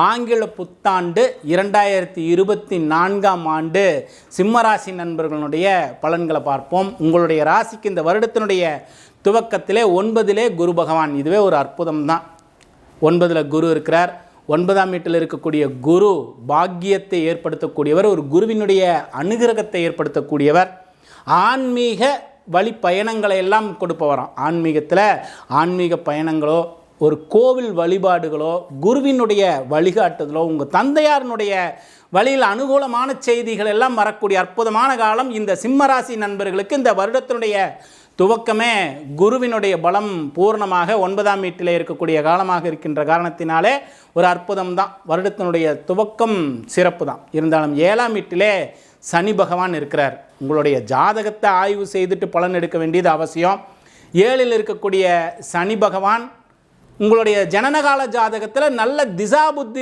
ஆங்கில புத்தாண்டு 2024ஆம் ஆண்டு சிம்மராசி நண்பர்களுடைய பலன்களை பார்ப்போம். உங்களுடைய ராசிக்கு இந்த வருடத்தினுடைய துவக்கத்திலே 9லே குரு பகவான், இதுவே ஒரு அற்புதம் தான். 9ல் குரு இருக்கிறார். 9ஆம் வீட்டில் இருக்கக்கூடிய குரு பாக்கியத்தை ஏற்படுத்தக்கூடியவர், ஒரு குருவினுடைய அனுகிரகத்தை ஏற்படுத்தக்கூடியவர், ஆன்மீக வழி பயணங்களை எல்லாம் கொடுப்பவராம். ஆன்மீகத்தில் ஆன்மீக பயணங்களோ, ஒரு கோவில் வழிபாடுகளோ, குருவினுடைய வழிகாட்டுதலோ, உங்கள் தந்தையாரினுடைய வழியில் அனுகூலமான செய்திகள் எல்லாம் வரக்கூடிய அற்புதமான காலம் இந்த சிம்மராசி நண்பர்களுக்கு. இந்த வருடத்தினுடைய துவக்கமே குருவினுடைய பலம் பூர்ணமாக 9ஆம் வீட்டில் இருக்கக்கூடிய காலமாக இருக்கின்ற காரணத்தினாலே ஒரு அற்புதம் தான். வருடத்தினுடைய துவக்கம் சிறப்பு தான். இருந்தாலும் 7ஆம் வீட்டிலே சனி பகவான் இருக்கிறார். உங்களுடைய ஜாதகத்தை ஆய்வு செய்துட்டு பலன் எடுக்க வேண்டியது அவசியம். 7ல் இருக்கக்கூடிய சனி பகவான் உங்களுடைய ஜனனகால ஜாதகத்தில் நல்ல திசா புத்தி